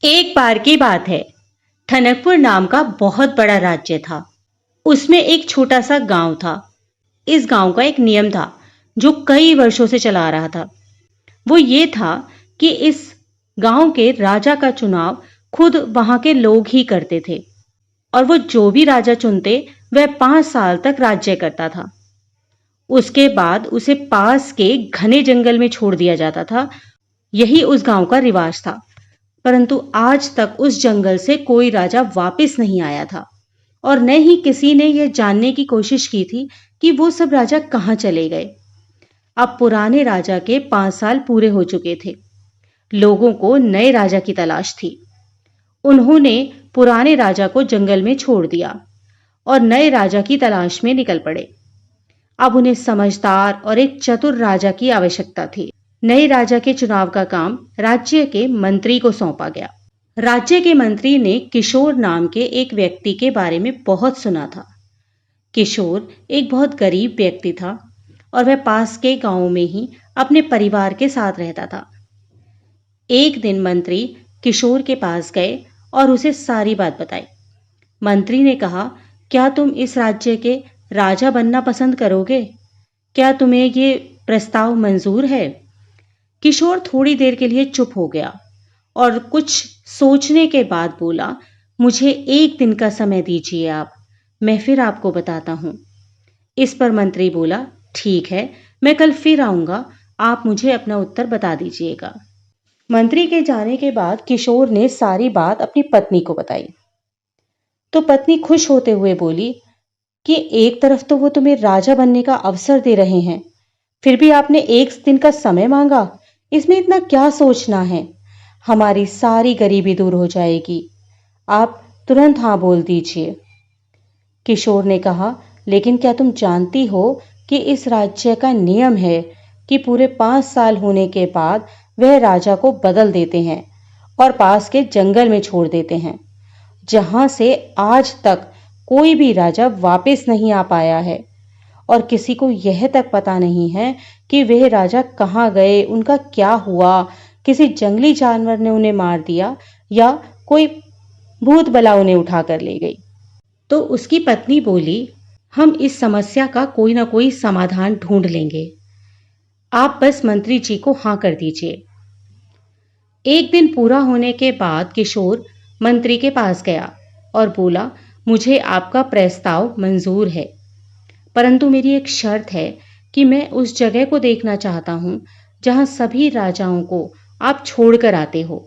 एक बार की बात है। ठनकपुर नाम का बहुत बड़ा राज्य था। उसमें एक छोटा सा गांव था। इस गांव का एक नियम था जो कई वर्षों से चला आ रहा था। वो ये था कि इस गांव के राजा का चुनाव खुद वहां के लोग ही करते थे और वो जो भी राजा चुनते वह 5 साल तक राज्य करता था। उसके बाद उसे पास के घने जंगल में छोड़ दिया जाता था। यही उस गांव का रिवाज था। परंतु आज तक उस जंगल से कोई राजा वापस नहीं आया था और न ही किसी ने यह जानने की कोशिश की थी कि वो सब राजा कहां चले गए। अब पुराने राजा के 5 साल पूरे हो चुके थे। लोगों को नए राजा की तलाश थी। उन्होंने पुराने राजा को जंगल में छोड़ दिया और नए राजा की तलाश में निकल पड़े। अब उन्हें समझदार और एक चतुर राजा की आवश्यकता थी। नए राजा के चुनाव का काम राज्य के मंत्री को सौंपा गया। राज्य के मंत्री ने किशोर नाम के एक व्यक्ति के बारे में बहुत सुना था। किशोर एक बहुत गरीब व्यक्ति था और वह पास के गांव में ही अपने परिवार के साथ रहता था। एक दिन मंत्री किशोर के पास गए और उसे सारी बात बताई। मंत्री ने कहा, क्या तुम इस राज्य के राजा बनना पसंद करोगे? क्या तुम्हें ये प्रस्ताव मंजूर है? किशोर थोड़ी देर के लिए चुप हो गया और कुछ सोचने के बाद बोला, मुझे एक दिन का समय दीजिए आप, मैं फिर आपको बताता हूं। इस पर मंत्री बोला, ठीक है, मैं कल फिर आऊंगा, आप मुझे अपना उत्तर बता दीजिएगा। मंत्री के जाने के बाद किशोर ने सारी बात अपनी पत्नी को बताई। तो पत्नी खुश होते हुए बोली कि एक तरफ तो वो तुम्हें राजा बनने का अवसर दे रहे हैं, फिर भी आपने एक दिन का समय मांगा, इसमें इतना क्या सोचना है? हमारी सारी गरीबी दूर हो जाएगी, आप तुरंत हाँ बोल दीजिए। किशोर ने कहा, लेकिन क्या तुम जानती हो कि इस राज्य का नियम है कि पूरे 5 साल होने के बाद वह राजा को बदल देते हैं और पास के जंगल में छोड़ देते हैं, जहां से आज तक कोई भी राजा वापस नहीं आ पाया है और किसी को यह तक पता नहीं है कि वह राजा कहाँ गए, उनका क्या हुआ, किसी जंगली जानवर ने उन्हें मार दिया या कोई भूत बला उन्हें उठा कर ले गई। तो उसकी पत्नी बोली, हम इस समस्या का कोई ना कोई समाधान ढूंढ लेंगे, आप बस मंत्री जी को हाँ कर दीजिए। एक दिन पूरा होने के बाद किशोर मंत्री के पास गया और बोला, मुझे आपका प्रस्ताव मंजूर है, परंतु मेरी एक शर्त है कि मैं उस जगह को देखना चाहता हूं जहां सभी राजाओं को आप छोड़कर आते हो।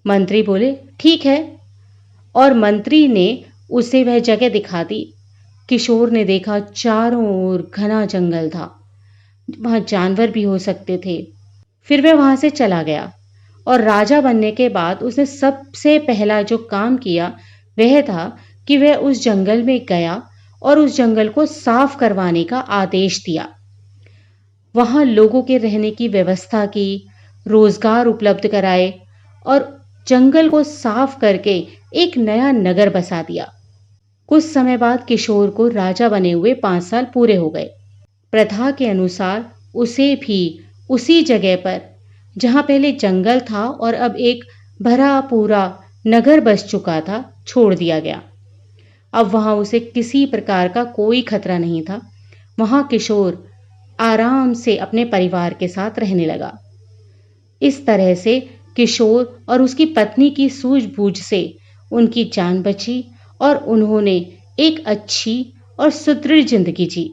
मंत्री बोले, ठीक है, और मंत्री ने उसे वह जगह दिखा दी। किशोर ने देखा चारों ओर घना जंगल था, वहां जानवर भी हो सकते थे। फिर वह वहां से चला गया और राजा बनने के बाद उसने सबसे पहला जो काम किया वह था कि वह उस जंगल में गया और उस जंगल को साफ करवाने का आदेश दिया। वहां लोगों के रहने की व्यवस्था की, रोजगार उपलब्ध कराए और जंगल को साफ करके एक नया नगर बसा दिया। कुछ समय बाद किशोर को राजा बने हुए 5 साल पूरे हो गए। प्रथा के अनुसार उसे भी उसी जगह पर जहां पहले जंगल था और अब एक भरा पूरा नगर बस चुका था, छोड़ दिया गया। अब वहां उसे किसी प्रकार का कोई खतरा नहीं था। वहां किशोर आराम से अपने परिवार के साथ रहने लगा। इस तरह से किशोर और उसकी पत्नी की सूझबूझ से उनकी जान बची और उन्होंने एक अच्छी और सुदृढ़ जिंदगी जी।